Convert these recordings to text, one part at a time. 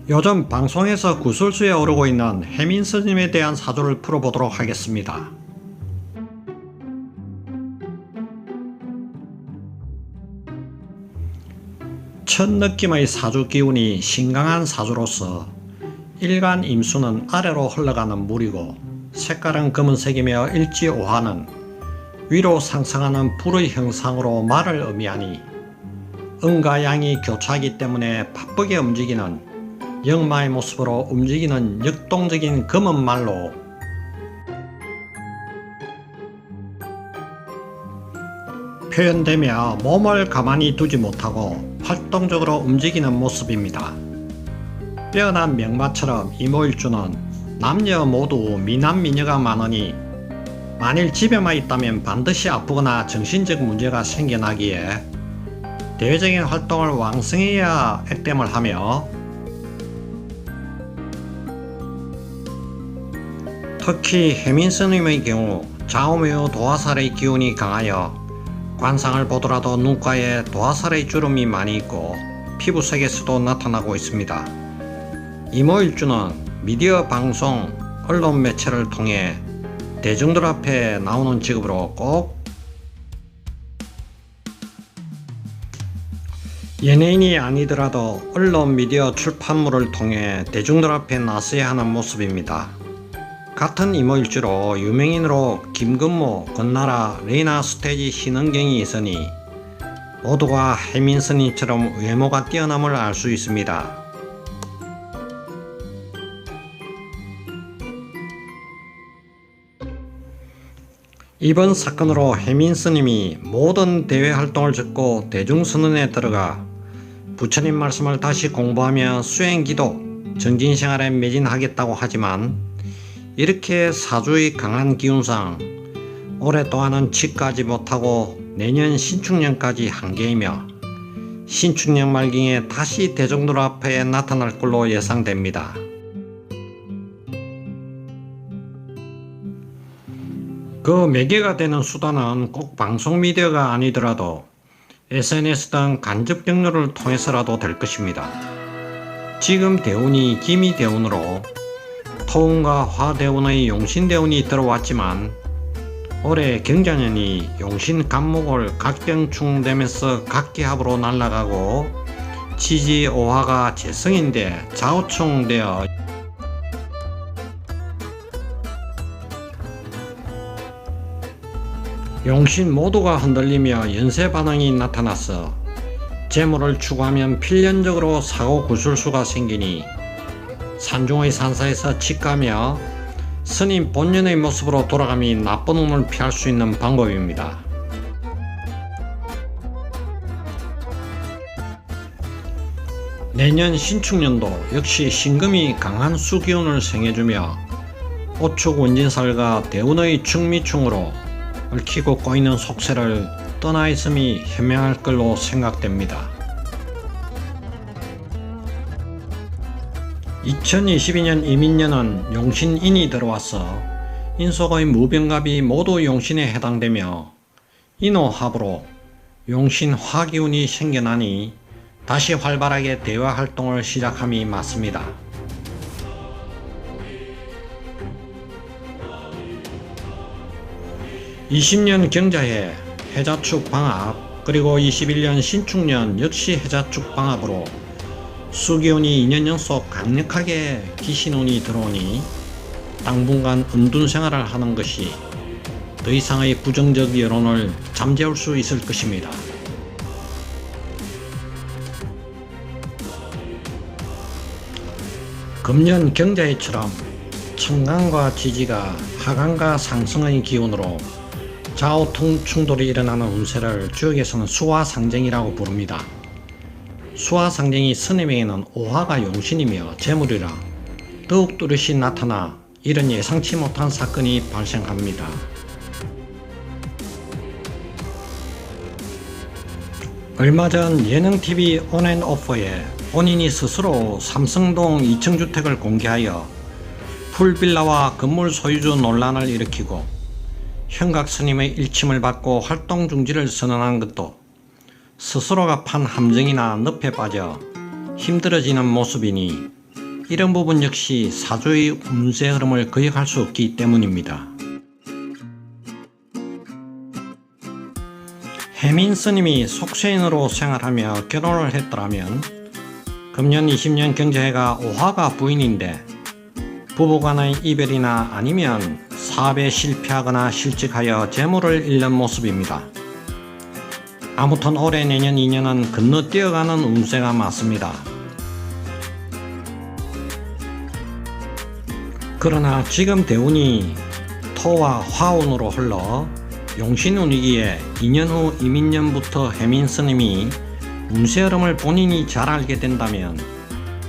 요즘 방송에서 구설수에 오르고 있는 해민 스님에 대한 사주를 풀어보도록 하겠습니다. 첫 느낌의 사주 기운이 신강한 사주로서 일간 임수는 아래로 흘러가는 물이고 색깔은 검은색이며 일지오화는 위로 상승하는 불의 형상으로 말을 의미하니 음과 양이 교차하기 때문에 바쁘게 움직이는 역마의 모습으로 움직이는 역동적인 검은 말로 표현되며 몸을 가만히 두지 못하고 활동적으로 움직이는 모습입니다. 빼어난 명마처럼 이모일주는 남녀 모두 미남미녀가 많으니 만일 집에만 있다면 반드시 아프거나 정신적 문제가 생겨나기에 대외적인 활동을 왕성해야 액땜을 하며 특히 해민스님의 경우 좌우묘 도화살의 기운이 강하여 관상을 보더라도 눈가에 도화살의 주름이 많이 있고 피부색에서도 나타나고 있습니다. 이모일주는 미디어 방송, 언론 매체를 통해 대중들 앞에 나오는 직업으로 꼭 연예인이 아니더라도 언론 미디어 출판물을 통해 대중들 앞에 나서야 하는 모습입니다. 같은 이모일주로 유명인으로 김근모, 건나라, 레이나 스테이지 신은경이 있으니 모두가 해민스님처럼 외모가 뛰어남을 알 수 있습니다. 이번 사건으로 해민스님이 모든 대외 활동을 접고 대중선언에 들어가 부처님 말씀을 다시 공부하며 수행기도, 정진생활에 매진하겠다고 하지만 이렇게 사주의 강한 기운상 올해 또한은 치까지 못하고 내년 신축년까지 한계이며 신축년 말경에 다시 대중들 앞에 나타날 걸로 예상됩니다. 그 매개가 되는 수단은 꼭 방송 미디어가 아니더라도 SNS 등 간접 경로를 통해서라도 될 것입니다. 지금 대운이 기미대운으로 토운과 화대운의 용신대운이 들어왔지만 올해 경자년이 용신간목을 각병충되면서 각기합으로 날아가고 지지오화가 재성인데 좌우충되어 용신 모두가 흔들리며 연쇄 반응이 나타나서 재물을 추구하면 필연적으로 사고 구술수가 생기니 산중의 산사에서 직가며 스님 본연의 모습으로 돌아감이 나쁜 운을 피할 수 있는 방법입니다. 내년 신축년도 역시 신금이 강한 수기운을 생해주며 오축 원진살과 대운의 충미충으로 얽히고 꼬이는 속세를 떠나 있음이 현명할 걸로 생각됩니다. 2022년 이민년은 용신인이 들어와서 인속의 무병갑이 모두 용신에 해당되며 인호합으로 용신 화기운이 생겨나니 다시 활발하게 대화활동을 시작함이 맞습니다. (20년) 경자해 해자축 방합 그리고 21년 신축년 역시 해자축 방합으로 수기운이 2년 연속 강력하게 기신운이 들어오니 당분간 은둔 생활을 하는 것이 더 이상의 부정적 여론을 잠재울 수 있을 것입니다. 금년 경자해처럼 천간과 지지가 하간과 상승의 기운으로 좌우 충돌이 일어나는 운세를 주역에서는 수화상쟁이라고 부릅니다. 수화상쟁이 스님에게는 오화가 용신이며 재물이라 더욱 뚜렷이 나타나 이런 예상치 못한 사건이 발생합니다. 얼마 전 예능TV 온앤오프에 본인이 스스로 삼성동 2층주택을 공개하여 풀빌라와 건물 소유주 논란을 일으키고 현각스님의 일침을 받고 활동중지를 선언한 것도 스스로가 판 함정이나 늪에 빠져 힘들어지는 모습이니 이런 부분 역시 사주의 운세 흐름을 거역할 수 없기 때문입니다. 해민 스님이 속세인으로 생활하며 결혼을 했더라면 금년 20년 경자해가 오화가 부인인데 부부간의 이별이나 아니면 사업에 실패하거나 실직하여 재물을 잃는 모습입니다. 아무튼 올해 내년 2년은 건너뛰어가는 운세가 맞습니다. 그러나 지금 대운이 토와 화운으로 흘러 용신운이기에 2년 후 이민년부터 해민스님이 운세 흐름을 본인이 잘 알게 된다면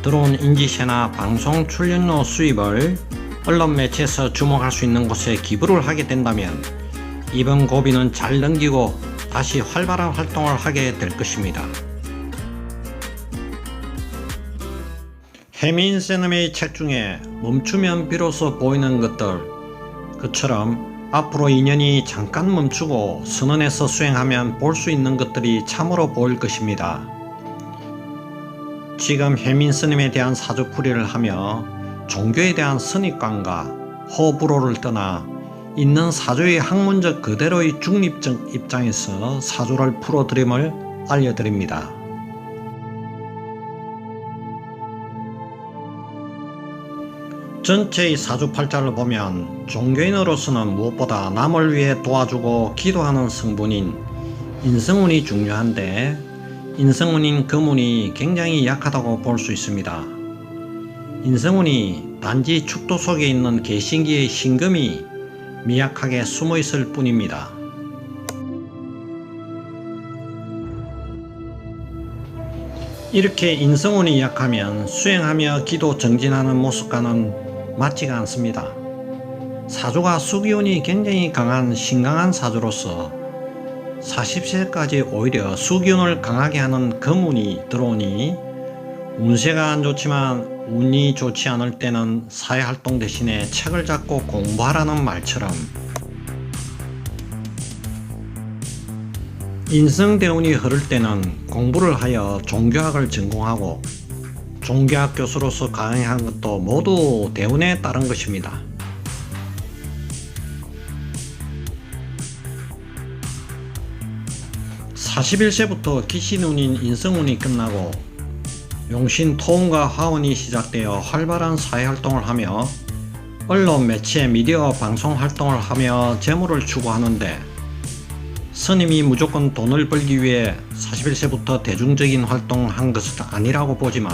들어온 인지세나 방송 출연료 수입을 언론 매체에서 주목할 수 있는 곳에 기부를 하게 된다면 이번 고비는 잘 넘기고 다시 활발한 활동을 하게 될 것입니다. 해민스님의 책 중에 멈추면 비로소 보이는 것들, 그처럼 앞으로 2년이 잠깐 멈추고 선언해서 수행하면 볼 수 있는 것들이 참으로 보일 것입니다. 지금 해민스님에 대한 사주풀이를 하며 종교에 대한 선입관과 호불호를 떠나 있는 사주의 학문적 그대로의 중립적 입장에서 사주를 풀어드림을 알려드립니다. 전체의 사주팔자를 보면 종교인으로서는 무엇보다 남을 위해 도와주고 기도하는 성분인 인성운이 중요한데 인성운인 금운이 굉장히 약하다고 볼 수 있습니다. 인성운이 단지 축도 속에 있는 개신기의 신금이 미약하게 숨어 있을 뿐입니다. 이렇게 인성운이 약하면 수행하며 기도 정진하는 모습과는 맞지가 않습니다. 사주가 수기운이 굉장히 강한 신강한 사주로서 40세까지 오히려 수기운을 강하게 하는 금운이 들어오니 운세가 안 좋지만 운이 좋지 않을 때는 사회활동 대신에 책을 잡고 공부하라는 말처럼 인성대운이 흐를 때는 공부를 하여 종교학을 전공하고 종교학 교수로서 강의한 것도 모두 대운에 따른 것입니다. (41세부터) 기신운인 인성운이 끝나고 용신 토운과 화운이 시작되어 활발한 사회활동을 하며 언론, 매체, 미디어, 방송 활동을 하며 재물을 추구하는데 스님이 무조건 돈을 벌기 위해 41세부터 대중적인 활동을 한 것은 아니라고 보지만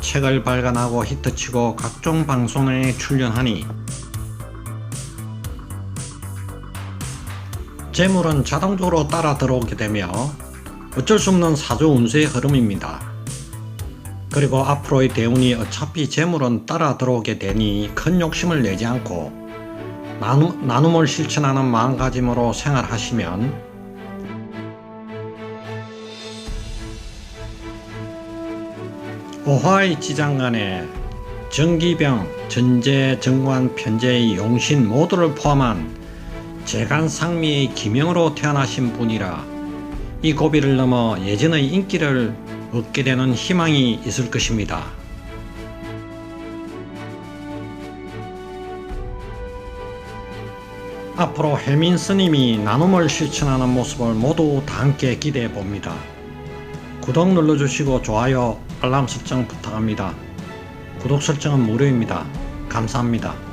책을 발간하고 히트치고 각종 방송에 출연하니 재물은 자동적으로 따라 들어오게 되며 어쩔 수 없는 사주 운세의 흐름입니다. 그리고 앞으로의 대운이 어차피 재물은 따라 들어오게 되니 큰 욕심을 내지 않고 나눔을 실천하는 마음가짐으로 생활하시면 오화의 지장간에 정기병, 전제, 정관, 편제의 용신 모두를 포함한 재간상미의 기명으로 태어나신 분이라 이 고비를 넘어 예전의 인기를 얻게 되는 희망이 있을 것입니다. 앞으로 해민 스님이 나눔을 실천하는 모습을 모두 다 함께 기대해 봅니다. 구독 눌러주시고 좋아요, 알람 설정 부탁합니다. 구독 설정은 무료입니다. 감사합니다.